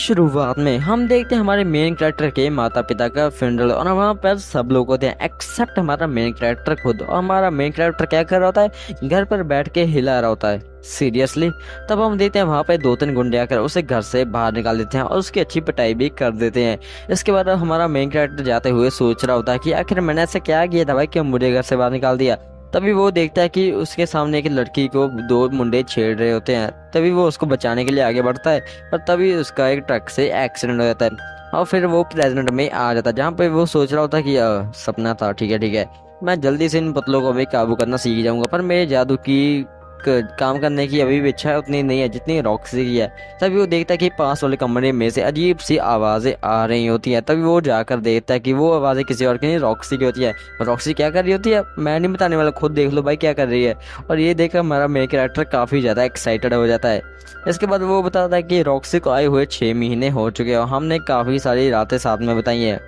शुरुआत में हम देखते हैं हमारे मेन कैरेक्टर के माता पिता का फ्यूनरल और वहाँ पर सब लोग होते हैं एक्सेप्ट हमारा मेन कैरेक्टर खुद। और हमारा मेन कैरेक्टर क्या कर रहा होता है, घर पर बैठ के हिला रहा होता है सीरियसली। तब हम देखते हैं वहाँ पे दो तीन गुंडे आकर उसे घर से बाहर निकाल देते हैं और उसकी अच्छी पिटाई भी कर देते हैं। इसके बाद हमारा मेन कैरेक्टर जाते हुए सोच रहा होता है कि आखिर मैंने ऐसा क्या किया था भाई कि मुझे घर से बाहर निकाल दिया। तभी वो देखता है कि उसके सामने एक लड़की को दो मुंडे छेड़ रहे होते हैं। तभी वो उसको बचाने के लिए आगे बढ़ता है पर तभी उसका एक ट्रक से एक्सीडेंट हो जाता है और फिर वो प्रेजेंट में आ जाता है जहाँ पे वो सोच रहा होता है कि सपना था, ठीक है ठीक है, मैं जल्दी से इन पुतलों को भी काबू करना सीख जाऊंगा। पर मेरे जादू की काम करने की अभी भी इच्छा उतनी नहीं है जितनी रॉक्सी की है। तभी वो देखता है कि पास वाले कमरे में से अजीब सी आवाजें आ रही होती हैं। तभी वो जाकर देखता है कि वो आवाजें किसी और की नहीं, रॉक्सी की होती है। रॉक्सी क्या कर रही होती है मैं नहीं बताने वाला, खुद देख लो भाई क्या कर रही है। और ये देखकर हमारा मेन कैरेक्टर काफी ज्यादा एक्साइटेड हो जाता है। इसके बाद वो बताता है कि रॉक्सी को आए हुए 6 महीने हो चुके हैं और हमने काफी सारी रातें साथ में बताई हैं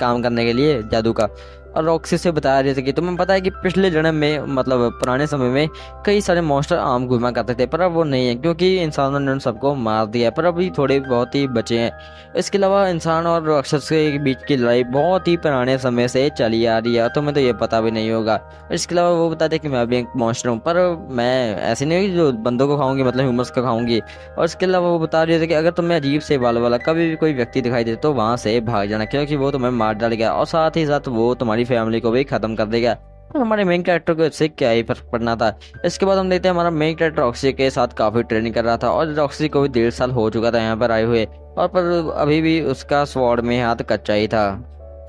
काम करने के लिए जादू का। और रॉक्सी से बताया जैसे कि तुम्हें पता है कि पिछले जन्म में मतलब पुराने समय में कई सारे मॉन्स्टर आम घुमा करते थे पर अब वो नहीं है क्योंकि इंसानों ने उन सबको मार दिया है, पर अभी थोड़े बहुत ही बचे हैं। इसके अलावा इंसान और राक्षस के बीच की लड़ाई बहुत ही पुराने समय से चली आ रही है, तुम्हें तो ये पता भी नहीं होगा। इसके अलावा वो बताते कि मैं भी एक मॉन्स्टर हूँ पर मैं ऐसी नहीं जो बंदों को खाऊंगी मतलब ह्यूमंस को खाऊंगी। और इसके अलावा वो बता रहे थे कि अगर तुम्हें अजीब से बाल वाला कभी भी कोई व्यक्ति दिखाई दे तो वहां से भाग जाना क्योंकि वो तुम्हें मार डालेगा और साथ ही साथ वो तुम्हारी फैमिली को भी खत्म कर देगा। और हमारे मेन कैरेक्टर को इससे क्या ही फर्क पड़ना था। इसके बाद हम देखते हैं हमारा मेन कैरेक्टर रॉक्सी के साथ काफी ट्रेनिंग कर रहा था और रॉक्सी को भी 1.5 साल हो चुका था यहाँ पर आए हुए, और पर अभी भी उसका स्वॉर्ड में हाथ कच्चा ही था।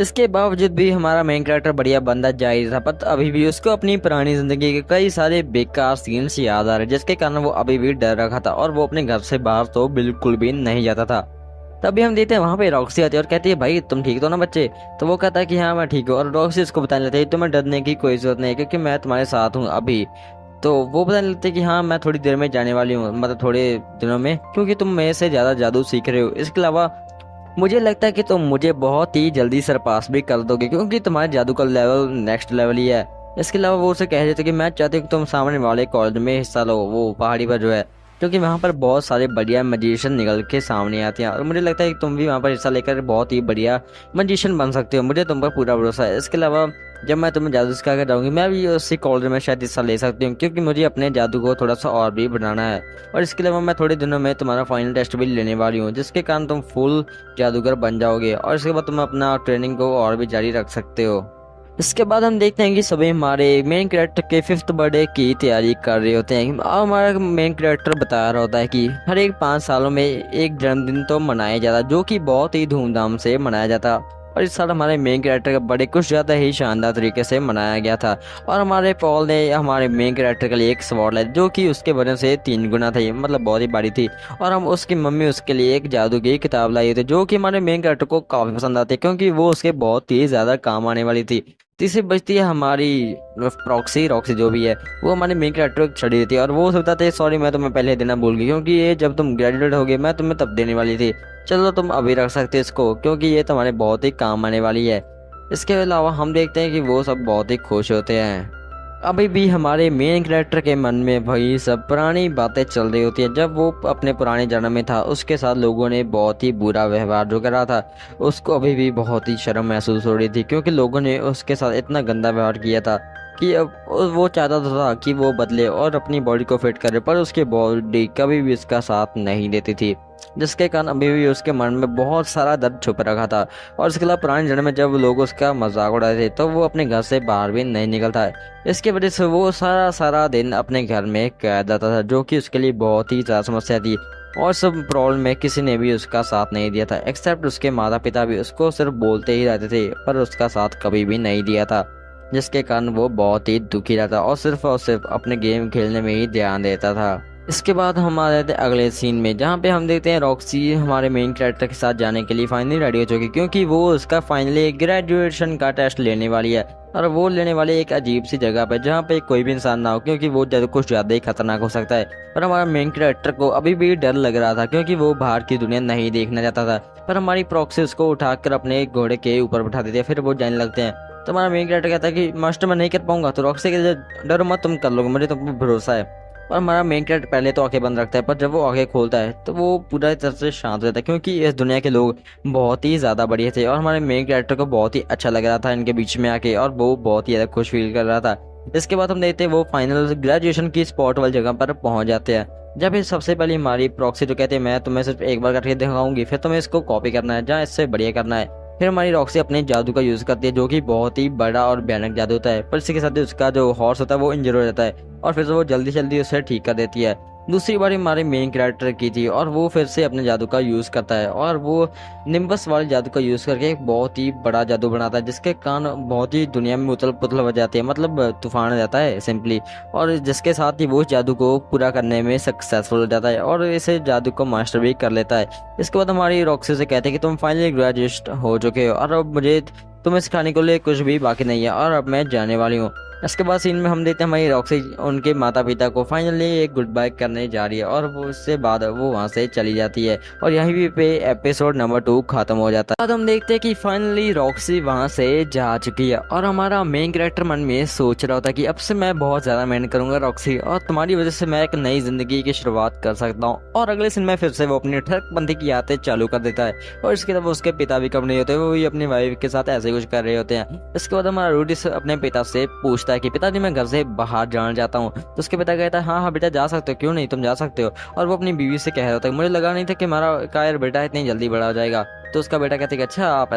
इसके बावजूद भी हमारा मेन कैरेक्टर बढ़िया बंदा जा ही था पर अभी भी उसको अपनी पुरानी जिंदगी के कई सारे बेकार सीन्स याद आ रहे जिसके कारण वो अभी भी डर रखा था और वो अपने घर से बाहर तो बिल्कुल भी नहीं जाता था। तभी हम देखते हैं वहां पे रॉक्सी आती है और कहती है भाई तुम ठीक तो ना बच्चे। तो वो कहता है कि हाँ मैं ठीक हूँ और रॉक्सी इसको बताने लगती है तुम्हें डरने की कोई जरूरत नहीं है क्योंकि मैं तुम्हारे साथ हूँ अभी। तो वो बताने लगते हैं कि हाँ मैं थोड़ी देर में जाने वाली हूँ मतलब थोड़े दिनों में, क्योंकि तुम मेरे से ज्यादा जादू सीख रहे हो। इसके अलावा मुझे लगता है कि तुम मुझे बहुत ही जल्दी सरपास भी कर दोगे क्योंकि तुम्हारे जादू का लेवल नेक्स्ट लेवल ही है। इसके अलावा वो उसे कह देते कि मैं चाहती हूँ कि तुम सामने वाले कॉलेज में हिस्सा लो, वो पहाड़ी पर जो है, क्योंकि वहाँ पर बहुत सारे बढ़िया मजिशियन निकल के सामने आते हैं और मुझे लगता है कि तुम भी वहाँ पर हिस्सा लेकर बहुत ही बढ़िया मजिशियन बन सकते हो, मुझे तुम पर पूरा भरोसा है। इसके अलावा जब मैं तुम्हें जादू सिखा कर जाऊंगी मैं भी उसी कॉलेज में शायद हिस्सा ले सकती हूँ क्योंकि मुझे अपने जादू को थोड़ा सा और भी बढ़ाना है। और इसके अलावा मैं थोड़े दिनों में तुम्हारा फाइनल टेस्ट भी लेने वाली हूँ जिसके कारण तुम फुल जादूगर बन जाओगे और इसके बाद तुम अपना ट्रेनिंग को और भी जारी रख सकते हो। इसके बाद हम देखते हैं कि सभी हमारे मेन कैरेक्टर के 5th बर्थडे की तैयारी कर रहे होते हैं। अब हमारा मेन कैरेक्टर बता रहा होता है कि हर एक 5 सालों में एक जन्मदिन तो मनाया जाता जो कि बहुत ही धूमधाम से मनाया जाता, और इस साल हमारे मेन कैरेक्टर का बर्थडे कुछ ज़्यादा ही शानदार तरीके से मनाया गया था। और हमारे पॉल ने हमारे मेन कैरेक्टर के लिए एक स्वॉर्ड लाया जो कि उसके वजन से 3 गुना थी, मतलब बहुत ही बड़ी थी। और हम उसकी मम्मी उसके लिए एक जादू की किताब लाई थी जो कि हमारे मेन कैरेक्टर को काफ़ी पसंद आती है क्योंकि वो उसके बहुत ही ज़्यादा काम आने वाली थी। तीसरी बचती है हमारी रॉक्सी जो भी है, वो हमारे मेन कैरेक्टर को छड़ी देती है और वो सोचता था सॉरी मैं तुम्हें पहले देना भूल गई क्योंकि ये जब तुम ग्रेजुएट हो गए मैं तुम्हें तब देने वाली थी, चलो तुम अभी रख सकते इसको क्योंकि ये तुम्हारे बहुत ही काम आने वाली है। इसके अलावा हम देखते हैं कि वो सब बहुत ही खुश होते हैं। अभी भी हमारे मेन कैरेक्टर के मन में वही सब पुरानी बातें चल रही होती है। जब वो अपने पुराने जन्म में था उसके साथ लोगों ने बहुत ही बुरा व्यवहार जो करा था, उसको अभी भी बहुत ही शर्म महसूस हो रही थी क्योंकि लोगों ने उसके साथ इतना गंदा व्यवहार किया था कि अब वो चाहता था कि वो बदले और अपनी बॉडी को फिट करे, पर उसकी बॉडी कभी भी उसका साथ नहीं देती थी जिसके कारण अभी भी उसके मन में बहुत सारा दर्द छुप रखा था। और इसके अलावा पुराने जन्म में जब लोग उसका मजाक उड़ाते थे तो वो अपने घर से बाहर भी नहीं निकलता है। इसकी वजह से वो सारा सारा दिन अपने घर में कैद रहता था जो कि उसके लिए बहुत ही ज़्यादा समस्या थी। और सब प्रॉब्लम में किसी ने भी उसका साथ नहीं दिया था एक्सेप्ट उसके माता पिता भी उसको सिर्फ बोलते ही रहते थे पर उसका साथ कभी भी नहीं दिया था, जिसके कारण वो बहुत ही दुखी रहता और सिर्फ अपने गेम खेलने में ही ध्यान देता था। इसके बाद हम आ जाते हैं अगले सीन में जहाँ पे हम देखते हैं रॉक्सी हमारे मेन कैरेक्टर के साथ जाने के लिए फाइनली रेडी हो चुकी क्योंकि वो उसका फाइनली ग्रेजुएशन का टेस्ट लेने वाली है और वो लेने वाली एक अजीब सी जगह पे जहाँ पे कोई भी इंसान ना हो क्योंकि वो कुछ ज़्यादा ही खतरनाक हो सकता है। पर हमारा मेन कैरेक्टर को अभी भी डर लग रहा था क्योंकि वो बाहर की दुनिया नहीं देखना चाहता था, पर हमारी प्रॉक्सी उसको उठाकर अपने घोड़े के ऊपर बैठा देती है फिर वो जाने लगते हैं। तो हमारा मेन कैरेक्टर कहता है कि मास्टर मैं नहीं कर पाऊंगा, तो रॉक्सी के डरो मत तुम कर लोगे मुझे तुम पर भरोसा है। और हमारा मेन कैरेक्टर पहले तो आंखें बंद रखता है, पर जब वो आंखें खोलता है तो वो पूरा तरह से शांत रहता है, क्योंकि इस दुनिया के लोग बहुत ही ज़्यादा बढ़िया थे और हमारे मेन कैरेक्टर को बहुत ही अच्छा लग रहा था इनके बीच में आके, और वो बहुत ही ज़्यादा खुश फील कर रहा था। इसके बाद हम देखते हैं वो फाइनल ग्रेजुएशन की स्पॉट वाली जगह पर पहुंच जाते हैं। जब ये सबसे पहले हमारी प्रॉक्सी जो कहते हैं मैं तुम्हें सिर्फ एक बार करके दिखाऊंगी, फिर तुम्हें इसको कॉपी करना है जहाँ इससे बढ़िया करना है। फिर हमारी रॉक्सी अपने जादू का यूज करती है जो कि बहुत ही बड़ा और भयानक जादू होता है, पर इसी के साथ ही उसका जो हॉर्स होता है वो इंजर हो जाता है और फिर से वो जल्दी जल्दी उसे ठीक कर देती है। दूसरी बारी हमारे मेन कैरेक्टर की थी और वो फिर से अपने जादू का यूज करता है और वो निम्बस वाले जादू का यूज करके एक बहुत ही बड़ा जादू बनाता है, जिसके कारण बहुत ही दुनिया में उथल पुथल हो जाती है, मतलब तूफान आ जाता है सिंपली। और जिसके साथ ही वो इस जादू को पूरा करने में सक्सेसफुल हो जाता है और इसे जादू को मास्टर भी कर लेता है। इसके बाद हमारी रॉक्सी से कहते हैं कि तुम फाइनली ग्रेजुएट हो चुके हो और अब मुझे तुम्हें सिखाने के लिए कुछ भी बाकी नहीं है और अब मैं जाने वाली हूँ। इसके बाद सीन में हम देखते हैं हमारी रॉक्सी उनके माता पिता को फाइनली एक गुड बाय करने जा रही है और वो उससे बाद वो वहां से चली जाती है और यहीं भी पे एपिसोड नंबर 2 खत्म हो जाता है। बाद हम देखते हैं कि फाइनली रॉक्सी वहां से जा चुकी है और हमारा मेन कैरेक्टर मन में सोच रहा होता है कि अब से मैं बहुत ज्यादा मेहनत करूंगा रॉक्सी, और तुम्हारी वजह से मैं एक नई जिंदगी की शुरुआत कर सकता हूँ। और अगले सीन में फिर से वो अपनी ठगबंदी की आदतें चालू कर देता है और इसके अलावा उसके पिता भी कम नहीं होते, वो भी अपनी वाइफ के साथ ऐसे कुछ कर रहे होते हैं। इसके बाद हमारा रूडी अपने पिता से पूछता है कि पिताजी मैं घर से बाहर जाना चाहता हूँ, तो उसके पिता कहता है हाँ हाँ बेटा जा सकते हो, क्यों नहीं तुम जा सकते हो। और वो अपनी बीवी से कह रहा होता है मुझे लगा नहीं था कि हमारा कायर बेटा इतनी जल्दी बड़ा हो जाएगा। तो उसका बेटा कहता है कि अच्छा आप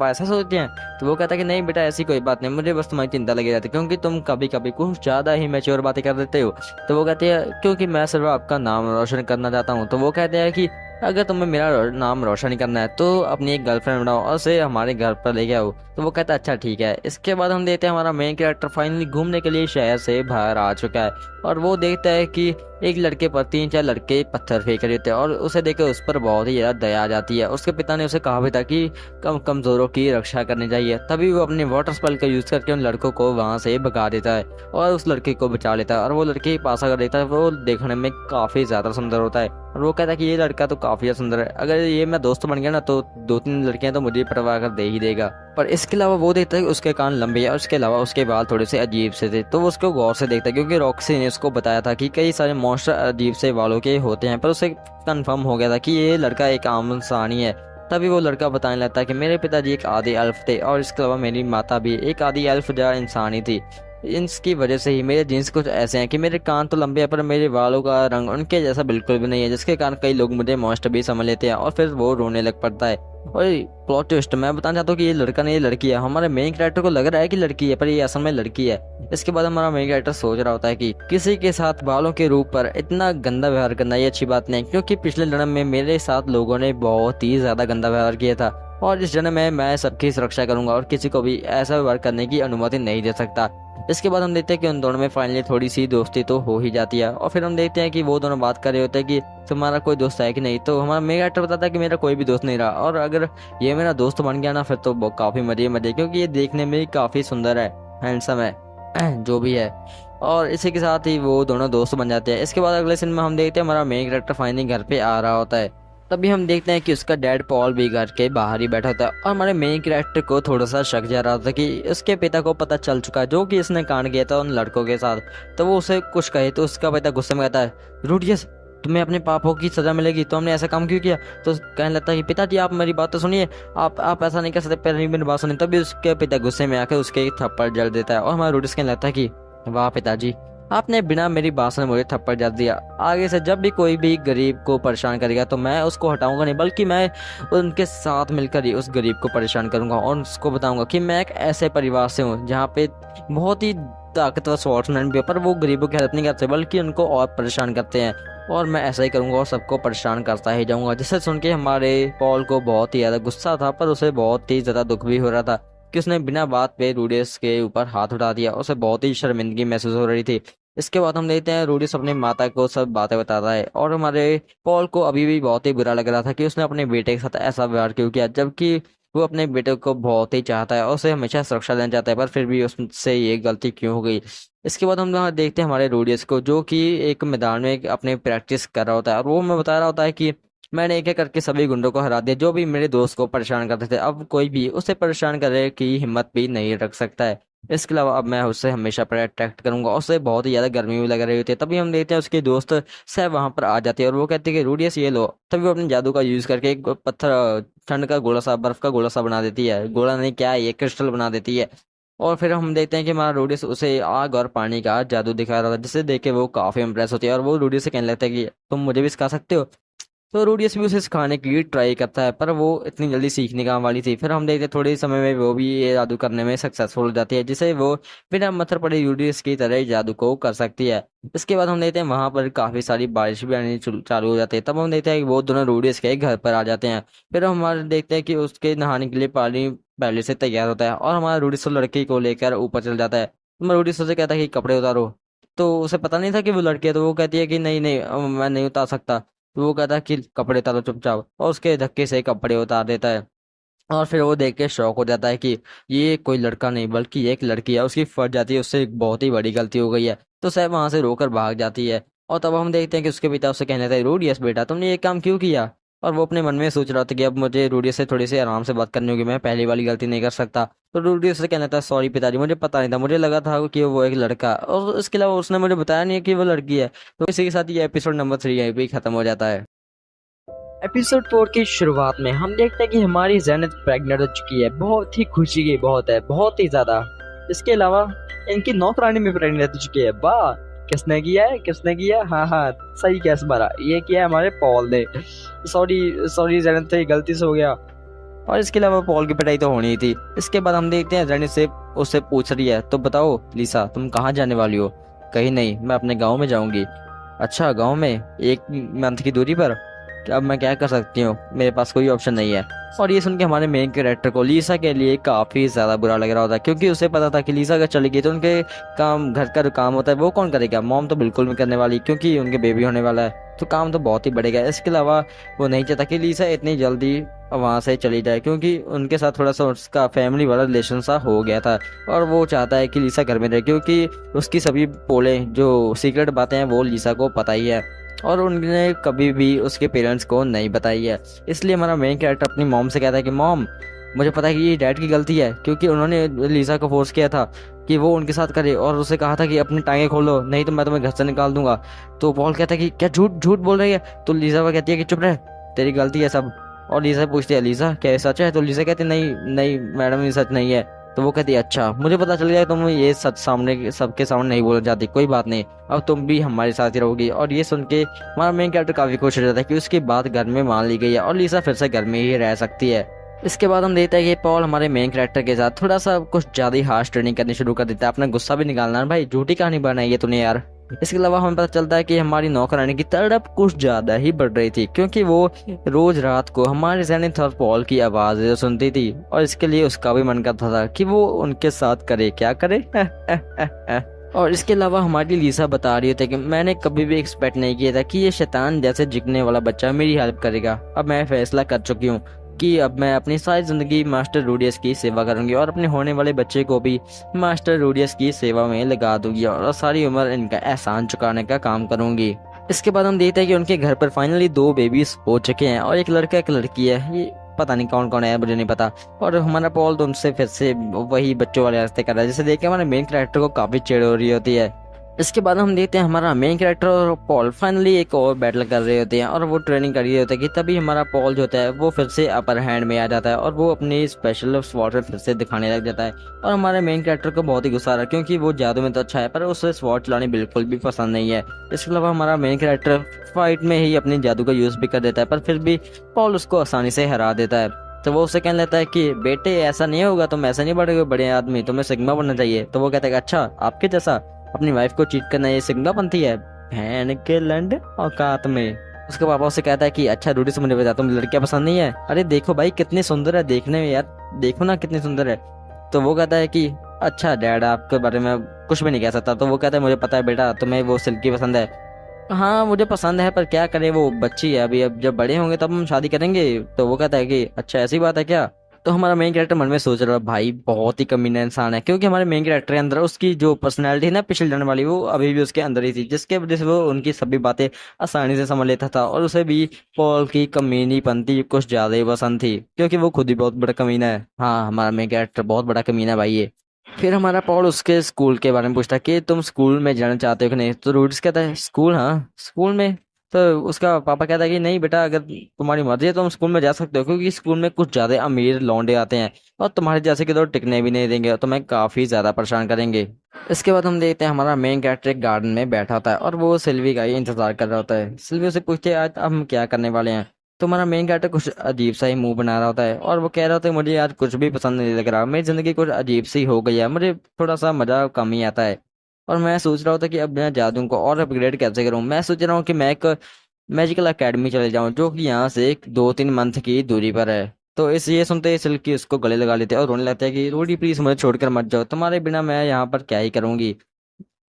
ऐसा सोचते हैं। तो वो कहता है कि नहीं बेटा ऐसी कोई बात नहीं, मुझे बस तुम्हारी चिंता लगी रहती है क्योंकि तुम कभी कभी कुछ ज्यादा ही मैच्योर बातें कर देते हो। तो वो कहते हैं क्योंकि मैं सिर्फ आपका नाम रोशन करना चाहता हूँ। तो वो कहते हैं कि अगर तुम्हें मेरा नाम रोशन करना है तो अपनी एक गर्लफ्रेंड बनाओ और उसे हमारे घर पर ले आओ। तो वो कहता है अच्छा ठीक है। इसके बाद हम देखते हैं हमारा मेन कैरेक्टर फाइनली घूमने के लिए शहर से बाहर आ चुका है और वो देखता है कि एक लड़के पर 3-4 लड़के पत्थर फेंक रहे थे और उसे देखकर उस पर बहुत ही ज्यादा दया आ जाती है। उसके पिता ने उसे कहा भी था कि कमजोरों की रक्षा करनी चाहिए, तभी वो अपने वाटर स्पेल का यूज करके उन लड़कों को वहां से भगा देता है और उस लड़के को बचा लेता है। और वो लड़के पास अगर देखता है वो देखने में काफी ज्यादा सुंदर होता है और वो कहता है कि ये लड़का तो काफी सुंदर है, अगर ये मैं दोस्त बन गया ना तो 2-3 लड़कियां तो मुझे परवाह कर दे ही देगा। पर इसके अलावा वो देखता है कि उसके कान लंबे हैं और उसके अलावा उसके बाल थोड़े से अजीब से थे, तो वो उसको गौर से देखता है क्योंकि रॉक्सी ने उसको बताया था कि कई सारे मॉन्स्टर अजीब से बालों के होते हैं, पर उसे कंफर्म हो गया था कि ये लड़का एक आम इंसानी है। तभी वो लड़का बताने लगता है कि मेरे पिताजी एक आदि एल्फ थे और इसके अलावा मेरी माता भी एक आदि एल्फ जैसा इंसानी थी। इसकी वजह से ही मेरे जीन्स कुछ ऐसे हैं कि मेरे कान तो लंबे हैं पर मेरे बालों का रंग उनके जैसा बिल्कुल भी नहीं है, जिसके कारण कई लोग मुझे मॉन्स्टर भी समझ लेते हैं और फिर वो रोने लग पड़ता है। और प्लॉट ट्विस्ट मैं बताना चाहता हूँ कि ये लड़का नहीं ये लड़की है। हमारे मेन कैरेक्टर को लग रहा है कि लड़की है पर ये असल में लड़की है। इसके बाद हमारा मेन कैरेक्टर सोच रहा होता है कि किसी के साथ बालों के रूप पर इतना गंदा व्यवहार करना ये अच्छी बात नहीं, क्योंकि पिछले जन्म में मेरे साथ लोगों ने बहुत ही ज्यादा गंदा व्यवहार किया था और इस जन्म में मैं सबकी सुरक्षा करूंगा और किसी को भी ऐसा व्यवहार करने की अनुमति नहीं दे सकता। इसके बाद हम देखते हैं कि उन दोनों में फाइनली थोड़ी सी दोस्ती तो हो ही जाती है और फिर हम देखते हैं कि वो दोनों बात कर रहे होते हैं कि तुम्हारा कोई दोस्त है कि नहीं। तो हमारा मेगा एक्टर बताता है कि मेरा कोई भी दोस्त नहीं रहा और अगर ये मेरा दोस्त बन गया ना फिर तो काफी मजे मजे, क्योंकि ये देखने में काफी सुंदर है, हैंडसम है जो भी है। और इसी के साथ ही वो दोनों दोस्त बन जाते हैं। इसके बाद अगले सीन में हम देखते हैं हमारा मेन कैरेक्टर फाइनली घर पे आ रहा होता है। तभी हम देखते हैं कि उसका डैड पॉल भी घर के बाहर ही बैठा होता है और हमारे मेन कैरेक्टर को थोड़ा सा शक जा रहा था कि उसके पिता को पता चल चुका है जो कि इसने कांड किया था उन लड़कों के साथ। तो वो उसे कुछ कहे तो उसका पिता गुस्से में कहता है रूडियस तुम्हें अपने पापों की सजा मिलेगी, तो हमने ऐसा काम क्यों किया। तो कहने लगता है कि पिताजी आप मेरी बात तो सुनिए, आप ऐसा नहीं कर सकते, पहले मेरी बात सुनिए। तभी उसके पिता गुस्से में आकर उसके एक थप्पड़ जड़ देता है और हमारा रूडियस कहने लगता है कि वाह पिताजी आपने बिना मेरी बात सुने मुझे थप्पड़ जड़ दिया, आगे से जब भी कोई भी गरीब को परेशान करेगा तो मैं उसको हटाऊंगा नहीं बल्कि मैं उनके साथ मिलकर ही उस गरीब को परेशान करूंगा और उसको बताऊंगा कि मैं एक ऐसे परिवार से हूँ जहाँ पे बहुत ही ताकतवर स्वॉर्ड्समैन भी है पर वो गरीबों की हेल्प नहीं करते बल्कि उनको और परेशान करते हैं, और मैं ऐसा ही करूंगा और सबको परेशान करता ही जाऊंगा। जिसे सुन के हमारे पॉल को बहुत ही ज्यादा गुस्सा था पर उसे बहुत ही ज्यादा दुख भी हो रहा था कि उसने बिना बात पे रूडियस के ऊपर हाथ उठा दिया, उसे बहुत ही शर्मिंदगी महसूस हो रही थी। इसके बाद हम देखते हैं रूडियस अपनी माता को सब बातें बताता है और हमारे पॉल को अभी भी बहुत ही बुरा लग रहा था कि उसने अपने बेटे के साथ ऐसा व्यवहार क्यों किया, जबकि वो अपने बेटे को बहुत ही चाहता है और उसे हमेशा सुरक्षा देना चाहता है, पर फिर भी उससे ये गलती क्यों हो गई। इसके बाद हम यहाँ देखते हैं हमारे रूडियस को जो कि एक मैदान में अपने प्रैक्टिस कर रहा होता है और वो हमें बता रहा होता है कि मैंने एक एक करके सभी गुंडों को हरा दिया जो भी मेरे दोस्त को परेशान करते थे, अब कोई भी उसे परेशान करने की हिम्मत भी नहीं रख सकता है। इसके अलावा अब मैं उससे हमेशा पर अट्रैक्ट करूंगा। उससे बहुत ही ज्यादा गर्मी भी लग रही होती है। तभी हम देखते हैं उसके दोस्त सब वहां पर आ जाते हैं और वो कहते हैं कि रूडियस ये लो। तभी वो अपने जादू का यूज करके एक पत्थर, ठंड का गोला सा, बर्फ का गोला सा बना देती है। गोला नहीं, क्या है ये, क्रिस्टल बना देती है। और फिर हम देखते हैं कि हमारा रूडियस उसे आग और पानी का जादू दिखा रहा था, जिसे देख के वो काफी इंप्रेस होती है और वो रूडियस से कहने लगता है कि तुम मुझे भी सिखा सकते हो। तो रूडियस भी उसे सिखाने की ट्राई करता है, पर वो इतनी जल्दी सीखने काम वाली थी। फिर हम देखते हैं थोड़े ही समय में वो भी ये जादू करने में सक्सेसफुल हो जाती है, जिसे वो बिना पत्थर पड़े रूडियस की तरह ही जादू को कर सकती है। इसके बाद हम देखते हैं वहां पर काफी सारी बारिश भी आनी चालू हो जाती है। तब हम देखते हैं कि वो दोनों रूडियस के घर पर आ जाते हैं। फिर हम हमारे देखते हैं कि उसके नहाने के लिए पानी पहले से तैयार होता है और हमारा रूडियस उस लड़की को लेकर ऊपर चल जाता है। तो रूडियस उसे कहता है कि कपड़े उतारो। तो उसे पता नहीं था कि वो लड़की है, तो वो कहती है कि नहीं नहीं, मैं नहीं उतार सकता। तो वो कहता है कि कपड़े उतारो चुपचाप, और उसके धक्के से कपड़े उतार देता है। और फिर वो देख के शौक हो जाता है कि ये कोई लड़का नहीं बल्कि ये एक लड़की है। उसकी फट जाती है, उससे एक बहुत ही बड़ी गलती हो गई है। तो सब वहां से रोकर भाग जाती है। और तब हम देखते हैं कि उसके पिता उससे कहने लगता है, रूडियस बेटा तुमने ये काम क्यों किया। और वो अपने मन में सोच रहा था कि अब मुझे रूडियस से थोड़ी सी आराम से बात करनी होगी, मैं पहली वाली गलती नहीं कर सकता। तो रूडियस से कहना था, सॉरी पिताजी, मुझे पता नहीं था, मुझे लगा था कि वो एक लड़का, और इसके अलावा उसने मुझे बताया नहीं कि वो लड़की है। तो इसी के साथ ये एपिसोड नंबर 3 यहीं पे ही खत्म हो जाता है। एपिसोड 4 की शुरुआत में हम देखते हैं कि हमारी जैनत प्रेग्नेंट हो चुकी है। बहुत ही खुशी की बहुत है, बहुत ही ज्यादा। इसके अलावा इनकी नौकरानी भी प्रेग्नेंट हो चुकी है। वाह, किसने किया है, किसने किया, हाँ हाँ, सही कैस मारा, ये किया है हमारे पॉल ने। सॉरी सॉरी जैनत, से गलती से हो गया। और इसके अलावा पॉल की पिटाई तो होनी ही थी। इसके बाद हम देखते हैं जैनत से उससे पूछ रही है, तो बताओ लीसा, तुम कहाँ जाने वाली हो। कहीं नहीं, मैं अपने गाँव में जाऊंगी। अच्छा, गाँव में 1 मंथ की दूरी पर। कि अब मैं क्या कर सकती हूँ, मेरे पास कोई ऑप्शन नहीं है। और ये सुन के हमारे मेन कैरेक्टर को लीसा के लिए काफी ज्यादा बुरा लग रहा होता है, क्योंकि उसे पता था कि लीसा अगर चली गई तो उनके काम, घर का जो काम होता है वो कौन करेगा। मॉम तो बिल्कुल नहीं करने वाली, क्योंकि उनके बेबी होने वाला है, तो काम तो बहुत ही बढ़ेगा। इसके अलावा वो नहीं चाहता कि लीसा इतनी जल्दी वहां से चली जाए, क्योंकि उनके साथ थोड़ा सा उसका फैमिली वाला रिलेशन सा हो गया था। और वो चाहता है कि लीसा घर में रहे, क्योंकि उसकी सभी पोले जो सीक्रेट बातें हैं वो लीसा को पता ही है, और उन्होंने कभी भी उसके पेरेंट्स को नहीं बताई है। इसलिए हमारा मेन कैरेक्टर अपनी मॉम से कहता है कि मॉम, मुझे पता है कि ये डैड की गलती है, क्योंकि उन्होंने लीसा को फोर्स किया था कि वो उनके साथ करे, और उसे कहा था कि अपनी टांगे खोलो नहीं तो मैं तुम्हें घर से निकाल दूंगा। तो पॉल कहता है कि क्या झूठ झूठ बोल रही है। तो लीसा वो कहती है कि चुप रह, तेरी गलती है सब। और लीसा पूछती है, लीसा क्या ये सच है। तो लीसा कहती है, नहीं नहीं मैडम, ये सच नहीं है। तो वो कहती है, अच्छा मुझे पता चल गया, तुम ये सच सामने सबके सामने नहीं बोलना चाहती, कोई बात नहीं, अब तुम भी हमारे साथ ही रहोगी। और ये सुन के हमारा मेन कैरेक्टर काफी खुश हो जाता है कि उसकी बात घर में मान ली गई है और लीसा फिर से घर में ही रह सकती है। इसके बाद हम देखते हैं कि पॉल हमारे मेन कैरेक्टर के साथ थोड़ा सा कुछ ज्यादा ही हार्श ट्रेनिंग करनी शुरू कर देता है। अपना गुस्सा भी निकालना है, भाई झूठी कहानी बनाई है तूने यार। इसके अलावा हमें पता चलता है कि हमारी नौकरानी की तड़प कुछ ज्यादा ही बढ़ रही थी, क्योंकि वो रोज रात को हमारे जेनिथ और पॉल की आवाज सुनती थी, और इसके लिए उसका भी मन करता था कि वो उनके साथ करे, क्या करे। और इसके अलावा हमारी लीसा बता रही थी कि मैंने कभी भी एक्सपेक्ट नहीं किया था कि ये शैतान जैसे जिगने वाला बच्चा मेरी हेल्प करेगा। अब मैं फैसला कर चुकी हूँ कि अब मैं अपनी सारी जिंदगी मास्टर रूडियस की सेवा करूंगी, और अपने होने वाले बच्चे को भी मास्टर रूडियस की सेवा में लगा दूंगी, और सारी उम्र इनका एहसान चुकाने का काम करूंगी। इसके बाद हम देखते हैं कि उनके घर पर फाइनली 2 बेबीज हो चुके हैं, और एक लड़का एक लड़की है। ये पता नहीं कौन कौन है, मुझे नहीं पता। और हमारा पॉल तो उनसे फिर से वही बच्चों वाले रास्ते कर रहा है, जिसे देख के हमारे मेन कैरेक्टर को काफी चिढ़ हो रही होती है। इसके बाद हम देखते हैं हमारा मेन कैरेक्टर और पॉल फाइनली एक और बैटल कर रहे होते हैं, और वो ट्रेनिंग कर रहे होते हैं कि तभी हमारा पॉल जो होता है वो फिर से अपर हैंड में आ जाता है, और वो अपनी स्पेशल स्वॉर्ड फिर से दिखाने लग जाता है। और हमारे मेन कैरेक्टर को बहुत ही गुस्सा आ रहा है, क्योंकि वो जादू में तो अच्छा है पर उसे स्वॉर्ड चलाने बिल्कुल भी पसंद नहीं है। इसके अलावा हमारा मेन कैरेक्टर फाइट में ही अपनी जादू का यूज भी कर देता है, पर फिर भी पॉल उसको आसानी से हरा देता है। तो वो उसे कहने लगता है कि बेटे ऐसा नहीं होगा, तुम ऐसा नहीं बढ़ोगे बड़े आदमी, तुम्हें सिग्मा बनना चाहिए। तो वो कहता है कि अच्छा, आपके जैसा अपनी वाइफ को चीट करना ये सिग्मा बनती है, बहन के लंड औकात में। उसके पापा उसे कहता है कि अच्छा रूडी से मुझे बता, तुम लड़कियां पसंद नहीं है। अरे देखो भाई कितनी सुंदर है देखने में यार, देखो ना कितनी सुंदर है। तो वो कहता है कि अच्छा डैड, आपके बारे में कुछ भी नहीं कह सकता। तो वो कहता है मुझे पता है बेटा, तुम्हें वो सिल्की पसंद है। हाँ मुझे पसंद है, पर क्या करें, वो बच्ची है अभी, अब जब बड़े होंगे तब हम शादी करेंगे। तो वो कहता है कि अच्छा ऐसी बात है क्या। तो हमारा मेन कैरेक्टर मन में सोच रहा है, भाई बहुत ही कमीना इंसान है, क्योंकि हमारे मेन कैरेक्टर के अंदर उसकी जो पर्सनैलिटी है ना पिछले जाने वाली, वो अभी भी उसके अंदर ही थी, जिसके वजह से वो उनकी सभी बातें आसानी से समझ लेता था। और उसे भी पॉल की कमीनी पंती कुछ ज्यादा ही पसंद थी, क्योंकि वो खुद ही बहुत बड़ा कमीना है। हाँ हमारा मेन कैरेक्टर बहुत बड़ा कमीना है भाई ये। फिर हमारा पॉल उसके स्कूल के बारे में पूछता है कि तुम स्कूल में जाना चाहते हो कि नहीं। तो रूडिस कहता है स्कूल, हाँ स्कूल में। तो उसका पापा कहता है कि नहीं बेटा, अगर तुम्हारी मर्जी है तो तुम स्कूल में जा सकते हो, क्योंकि स्कूल में कुछ ज्यादा अमीर लौंडे आते हैं और तुम्हारे जैसे कि तो टिकने भी नहीं देंगे और तुम्हें काफी ज्यादा परेशान करेंगे। इसके बाद हम देखते हैं हमारा मेन कैरेक्टर एक गार्डन में बैठा होता है और वो सिल्वी का ही इंतजार कर रहा होता है। सिल्वी उसे पूछती है आज हम क्या करने वाले हैं। तो हमारा मेन कैरेक्टर कुछ अजीब सा ही मुंह बना रहा होता है और वो कह रहा होता है मुझे आज कुछ भी पसंद नहीं लग रहा, मेरी जिंदगी कुछ अजीब सी हो गई है, मुझे थोड़ा सा मजा कम ही आता है। और मैं सोच रहा होता कि अब मैं जादू को और अपग्रेड कैसे करूं। मैं सोच रहा हूँ कि मैं एक मैजिकल एकेडमी चले जाऊं जो कि यहाँ से एक 2-3 मंथ की दूरी पर है। तो इस ये सुनते ही सिल्की उसको गले लगा लेते हैं और रोने लगता है कि रूडी प्लीज मुझे छोड़कर मत जाओ, तुम्हारे बिना मैं यहाँ पर क्या ही करूंगी।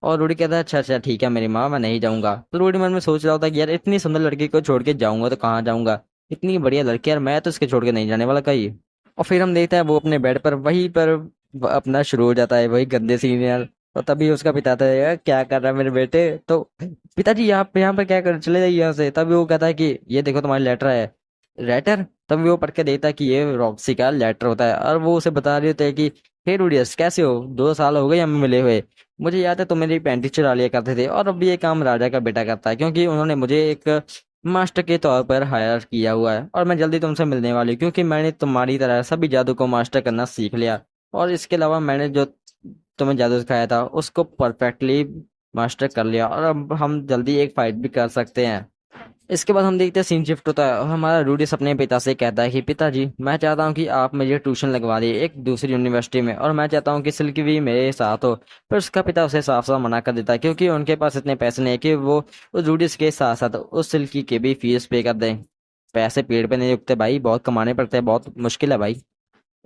और रूडी कहता है अच्छा अच्छा ठीक है मेरी माँ, मैं नहीं जाऊंगा। तो रूडी मन में सोच रहा होता कि यार इतनी सुंदर लड़की को छोड़ के जाऊंगा तो कहाँ जाऊंगा, इतनी बढ़िया लड़की यार, मैं तो इसके छोड़ के नहीं जाने वाला कहीं। और फिर हम देखते हैं वो अपने बेड पर वहीं पर अपना शुरू हो जाता है वही गंदे सीन यार। और तभी उसका पिता आता है यार क्या कर रहा है मेरे बेटे। तो पिताजी यहाँ पर क्या कर, चले जाइए यहाँ से। तभी वो कहता है कि ये देखो तुम्हारी लेटर है। लेटर? तभी वो पढ़ के देखता है कि ये रॉक्सी का लेटर होता है और वो उसे बता रही होती है कि हे रूडियस कैसे हो, 2 साल हो गए हमें मिले हुए, मुझे याद है तुम मेरी पैंटी चुरा लिया करते थे और अब ये काम राजा का बेटा करता है, क्योंकि उन्होंने मुझे एक मास्टर के तौर पर हायर किया हुआ है और मैं जल्दी तुमसे मिलने वाली हूँ, क्योंकि मैंने तुम्हारी तरह सभी जादू को मास्टर करना सीख लिया और इसके अलावा मैंने जो तुम्हें जादू सिखाया था उसको परफेक्टली मास्टर कर लिया और अब हम जल्दी एक फाइट भी कर सकते हैं। इसके बाद हम देखते हैं सीन शिफ्ट होता है और हमारा रूडिस अपने पिता से कहता है कि पिताजी मैं चाहता हूँ कि आप मुझे ट्यूशन लगवा दिए एक दूसरी यूनिवर्सिटी में और मैं चाहता हूँ कि सिल्की भी मेरे साथ हो। पर उसका पिता उसे साफ साफ मना कर देता है क्योंकि उनके पास इतने पैसे नहीं है कि वो उस रूडिस के साथ साथ उस सिल्की की भी फीस पे कर दें। पैसे पेड़ पे नहीं उगते भाई, बहुत कमाने पड़ते हैं, बहुत मुश्किल है भाई।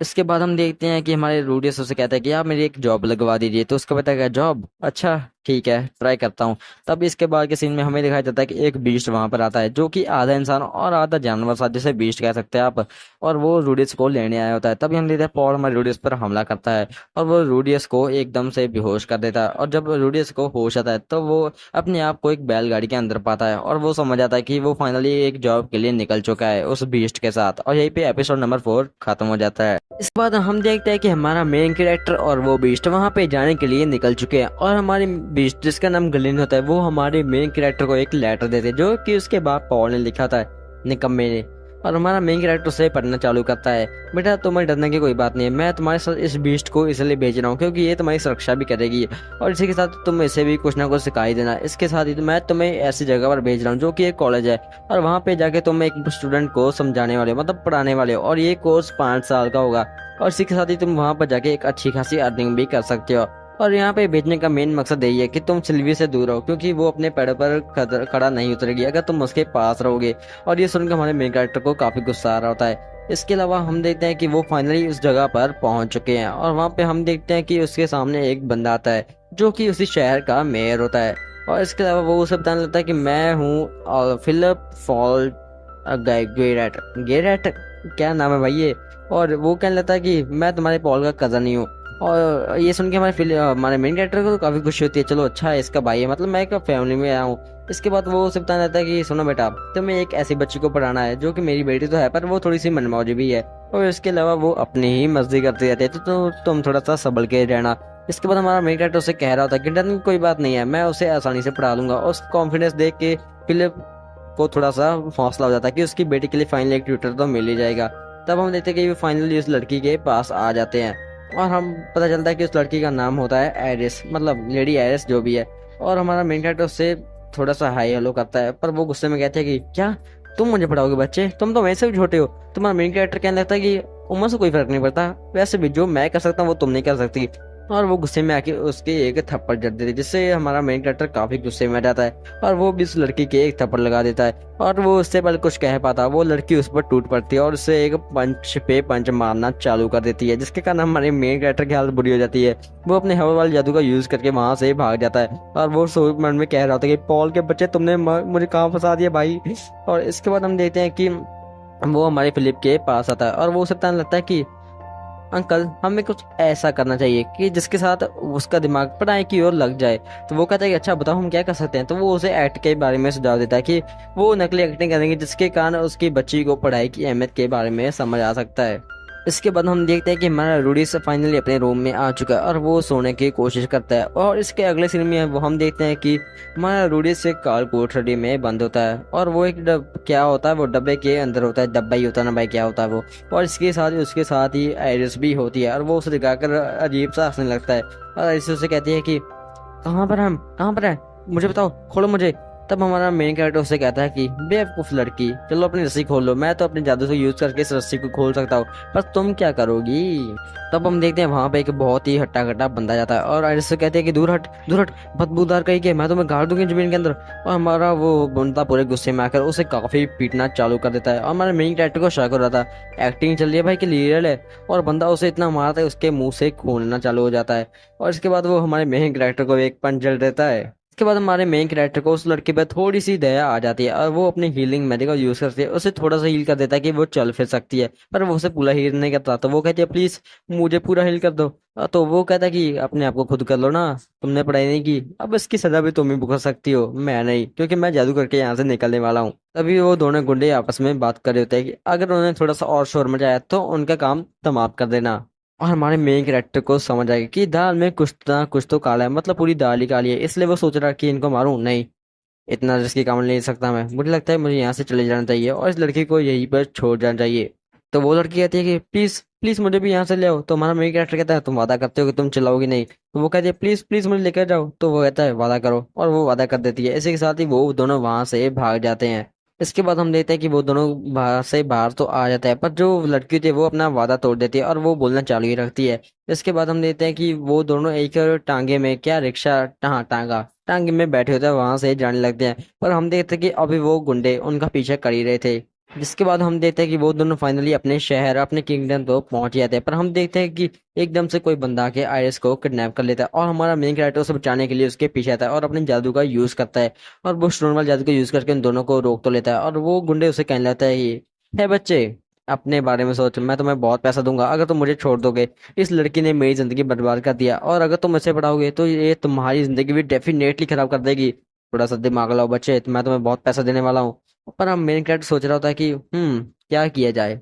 इसके बाद हम देखते हैं कि हमारे रूडियस उसे कहता है कि आप मेरी एक जॉब लगवा दीजिए। तो उसका पता है जॉब, अच्छा ठीक है ट्राई करता हूँ। तब इसके बाद के सीन में हमें दिखाई देता है कि एक बीस्ट वहां पर आता है जो कि आधा इंसान और आधा जानवर सा, जिसे बीस्ट कह सकते हैं आप। और वो रूडियस को लेने आया होता है। तभी हम देखते हैं पॉल हमारे रूडियस पर हमला करता है और वो रूडियस को एकदम से बेहोश कर देता है। और जब रूडियस को होश आता है तो वो अपने आप को एक बैलगाड़ी के अंदर पाता है और वो समझ आता है कि वो फाइनली एक जॉब के लिए निकल चुका है उस बीस्ट के साथ। और यहीं पे एपिसोड नंबर 4 खत्म हो जाता है। इसके बाद हम देखते हैं कि हमारा मेन कैरेक्टर और वो बीस्ट वहां पे जाने के लिए निकल चुके हैं और हमारे बीस्ट जिसका नाम ग्लिन होता है वो हमारे मेन कैरेक्टर को एक लेटर देते हैं जो कि उसके बाप पॉल ने लिखा था, निकम्मे ने। और हमारा मेन कैरेक्टर उसे पढ़ना चालू करता है, बेटा तुम्हें डरने की कोई बात नहीं है, मैं तुम्हारे साथ इस बीस्ट को इसलिए भेज रहा हूँ क्योंकि ये तुम्हारी सुरक्षा भी करेगी और इसी के साथ तुम इसे भी कुछ ना कुछ सिखाई देना। इसके साथ ही मैं तुम्हें ऐसी जगह पर भेज रहा हूँ जो कि एक कॉलेज है और वहाँ पे जाके तुम एक स्टूडेंट को समझाने वाले हो, मतलब पढ़ाने वाले हो, और ये कोर्स 5 साल का होगा और इसी के साथ ही तुम वहां पर जाके एक अच्छी खासी अर्निंग भी कर सकते हो। और यहाँ पे भेजने का मेन मकसद यही है कि तुम सिल्वी से दूर रहो क्योंकि वो अपने पैरों पर खड़ा नहीं उतरेगी अगर तुम उसके पास रहोगे। और ये सुनकर हमारे मेन कैरेक्टर को काफी गुस्सा आ रहा होता है। इसके अलावा हम देखते हैं कि वो फाइनली उस जगह पर पहुंच चुके हैं और वहां पे हम देखते हैं कि उसके सामने एक बंदा आता है जो कि उसी शहर का मेयर होता है। और इसके अलावा वो उसे बताने लगता है कि मैं हूँ फिलिप फॉल गेरेट गेरेट, क्या नाम है भाई ये। और वो कहने लगता है कि मैं तुम्हारे पॉल का कजन ही हूँ। और ये सुन के हमारे मेन कैरेक्टर को तो काफी खुशी होती है, चलो अच्छा है इसका भाई है, मतलब मैं एक फैमिली में आया हूँ। इसके बाद वो उसे बताना रहता है कि सुनो बेटा, तुम्हें एक ऐसी बच्ची को पढ़ाना है जो कि मेरी बेटी तो है पर वो थोड़ी सी मनमौजी भी है और इसके अलावा वो अपनी ही मर्जी करती रहती है, तो तुम थोड़ा सा संभल के रहना। इसके बाद हमारा मेन कैरेक्टर उसे कह रहा होता है कि डरने की कोई बात नहीं है, मैं उसे आसानी से पढ़ा लूंगा। और उसका कॉन्फिडेंस देख के फिलिप को थोड़ा सा हौसला हो जाता है कि उसकी बेटी के लिए फाइनली एक ट्यूटर तो मिल ही जाएगा। तब हम देखते हैं कि वो फाइनली उस लड़की के पास आ जाते हैं और हम पता चलता है कि उस लड़की का नाम होता है एरिस, मतलब लेडी एरिस जो भी है। और हमारा मेन कैरेक्टर उससे थोड़ा सा हाई हेलो करता है पर वो गुस्से में कहते हैं कि क्या तुम मुझे पढ़ाओगे बच्चे, तुम तो वैसे भी छोटे हो। तुम्हारा मेन कैरेक्टर कहने लगता है कि उम्र से कोई फर्क नहीं पड़ता, वैसे भी जो मैं कर सकता हूँ वो तुम नहीं कर सकती। और वो गुस्से में आके उसके एक थप्पड़ जड़ देती है जिससे हमारा मेन कैरेक्टर काफी गुस्से में आ जाता है और वो भी उस लड़की के एक थप्पड़ लगा देता है। और वो उससे पहले कुछ कह पाता वो लड़की उस पर टूट पड़ती है और उससे एक पंच पे पंच मारना चालू कर देती है जिसके कारण हमारे मेन कैरेक्टर की हालत बुरी हो जाती है। वो अपने हवा वाले जादू का यूज करके वहां से भाग जाता है और वो सोच मन में कह रहा होता है कि पॉल के बच्चे तुमने मुझे कहाँ फंसा दिया भाई। और इसके बाद हम देखते हैं कि वो हमारे फिलिप के पास आता है और वो उसे बताने लगता है कि अंकल हमें कुछ ऐसा करना चाहिए कि जिसके साथ उसका दिमाग पढ़ाई की ओर लग जाए। तो वो कहता है कि अच्छा बताओ हम क्या कर सकते हैं। तो वो उसे एक्ट के बारे में सुझाव देता है कि वो नकली एक्टिंग करेंगे जिसके कारण उसकी बच्ची को पढ़ाई की अहमियत के बारे में समझ आ सकता है। इसके बाद हम देखते हैं कि हमारा रूडी से फाइनली अपने रूम में आ चुका है और वो सोने की कोशिश करता है। और इसके अगले सीन में वो हम देखते हैं कि हमारा रूडी से कार कोठरी में बंद होता है और वो एक क्या होता है, वो डब्बे के अंदर होता है, डब्बा ही होता है ना भाई, क्या होता है वो। और इसके साथ ही उसके साथ ही आयरिस भी होती है और वो उसे दिखाकर अजीब सा हंसने लगता है और आयरिस उसे कहती है कि कहाँ पर है, मुझे बताओ, खोलो मुझे। तब हमारा मेन कैरेक्टर उससे कहता है कि बेवकूफ लड़की, चलो अपनी रस्सी खोल लो, मैं तो अपने जादू से यूज करके इस रस्सी को खोल सकता हूँ, पर तुम क्या करोगी। तब हम देखते हैं वहां पे एक बहुत ही हट्टा कट्टा बंदा जाता है और आयरिस से कहते हैं कि दूर हट, बदबूदार कहीं के, मैं तुम्हें गाड़ दूंगी जमीन के अंदर। और हमारा वो बंदा पूरे गुस्से में आकर उसे काफी पीटना चालू कर देता है और हमारे मेन कैरेक्टर को शक हो रहा था, एक्टिंग चल रही है भाई कि लीगल है, और बंदा उसे इतना मारता है उसके मुंह से खूनना चालू हो जाता है। और इसके बाद वो हमारे मेन कैरेक्टर को एक पंच जड़ देता है। इसके बाद हमारे मेन कैरेक्टर को उस लड़के पे थोड़ी सी दया आ जाती है और वो अपनी हीलिंग मैजिक का यूज करती है, उसे थोड़ा सा हील कर देता है कि वो चल फिर सकती है। पर वो उसे पूरा हील नहीं करता, तो वो कहती है प्लीज मुझे पूरा हील कर दो। तो वो कहता है कि अपने आप को खुद कर लो ना, तुमने पढ़ाई नहीं की, अब इसकी सजा भी तुम ही भुगत सकती हो, मैं नहीं, क्योंकि मैं जादू करके यहाँ से निकलने वाला हूँ। तभी वो दोनों गुंडे आपस में बात कर रहे होते हैं कि अगर उन्होंने थोड़ा सा और शोर मचाया तो उनका काम तमाम कर देना। और हमारे मेन कैरेक्टर को समझ आएगा कि दाल में कुछ ना कुछ तो काला है, मतलब पूरी दाल ही काली है, इसलिए वो सोच रहा है कि इनको मारूं नहीं, इतना रिस्की काम नहीं ले सकता मैं, मुझे लगता है मुझे यहाँ से चले जाना चाहिए और इस लड़की को यहीं पर छोड़ जाना चाहिए। तो वो लड़की कहती है कि प्लीज प्लीज मुझे भी यहाँ से ले आओ। तो हमारा मेन कैरेक्टर कहता है तुम वादा करते हो कि तुम चिल्लाओगी नहीं। तो वो कहती है प्लीज प्लीज मुझे लेकर जाओ। तो वो कहता है वादा करो, और वो वादा कर देती है। इसी के साथ ही वो दोनों वहां से भाग जाते हैं। इसके बाद हम देखते हैं कि वो दोनों बाहर से बाहर तो आ जाता है, पर जो लड़की थी वो अपना वादा तोड़ देती है और वो बोलना चालू ही रखती है। इसके बाद हम देखते हैं कि वो दोनों एक टांगे में, क्या रिक्शा, हाँ टांगा, टांगे में बैठे होते हैं, वहां से जाने लगते हैं। पर हम देखते हैं कि अभी वो गुंडे उनका पीछा कर ही रहे थे। जिसके बाद हम देखते हैं कि वो दोनों फाइनली अपने शहर, अपने किंगडम तो पहुंच जाते हैं। पर हम देखते हैं कि एकदम से कोई बंदा आके आयरिस को किडनैप कर लेता है और हमारा मेन कैरेक्टर उसे बचाने के लिए उसके पीछे आता है और अपने जादू का यूज करता है। और वो नॉर्मल जादू का यूज करके उन दोनों को रोक तो लेता है और वो गुंडे उसे कहने लगता है कि है बच्चे, अपने बारे में सोच, मैं तुम्हें बहुत पैसा दूंगा अगर तुम मुझे छोड़ दोगे। इस लड़की ने मेरी जिंदगी बर्बाद कर दिया और अगर तुम इसे पढ़ाओगे तो ये तुम्हारी जिंदगी भी डेफिनेटली खराब कर देगी। थोड़ा सा दिमाग लगाओ बच्चे, तो मैं तुम्हें बहुत पैसा देने वाला हूँ। पर हम मेन कैरेक्टर सोच रहा होता है कि क्या किया जाए।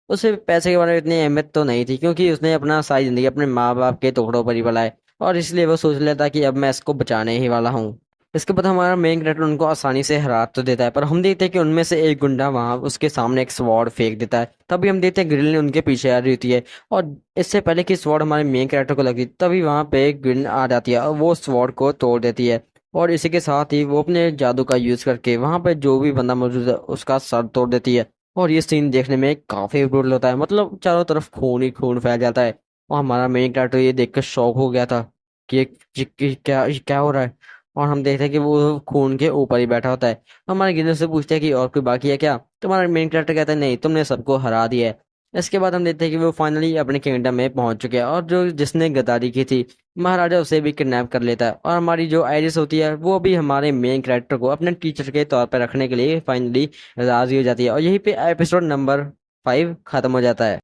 उसे पैसे के बारे में इतनी अहमियत तो नहीं थी, क्योंकि उसने अपना सारी जिंदगी अपने माँ बाप के टुकड़ों पर ही पला है, और इसलिए वो सोच लेता कि अब मैं इसको बचाने ही वाला हूँ। इसके बाद हमारा मेन कैरेक्टर उनको आसानी से हरा तो देता है, पर हम देखते हैं कि उनमें से एक गुंडा वहां उसके सामने एक स्वॉर्ड फेंक देता है। तभी हम देखते हैं ग्रिल ने उनके पीछे आ रही होती है, और इससे पहले कि स्वॉर्ड हमारे मेन कैरेक्टर को लगती तभी वहां पे एक ग्रिल आ जाती है और वो स्वॉर्ड को तोड़ देती है। और इसी के साथ ही वो अपने जादू का यूज करके वहां पे जो भी बंदा मौजूद है उसका सर तोड़ देती है। और ये सीन देखने में काफी ब्रूटल होता है, मतलब चारों तरफ खून ही खून फैल जाता है। और हमारा मेन कैरेक्टर ये देखकर शॉक हो गया था कि क्या क्या हो रहा है। और हम देखते हैं कि वो खून के ऊपर ही बैठा होता है। हमारे गिनर से पूछते हैं कि और कोई बाकी है क्या, तो हमारा मेन कैरेक्टर कहता है नहीं, तुमने सबको हरा दिया है। इसके बाद हम देखते हैं कि वो फाइनली अपने किंगडम में पहुंच चुके हैं, और जो जिसने गद्दारी की थी महाराजा उसे भी किडनैप कर लेता है। और हमारी जो आयरिस होती है वो भी हमारे मेन कैरेक्टर को अपने टीचर के तौर पर रखने के लिए फाइनली राजी हो जाती है। और यही पे एपिसोड नंबर 5 खत्म हो जाता है।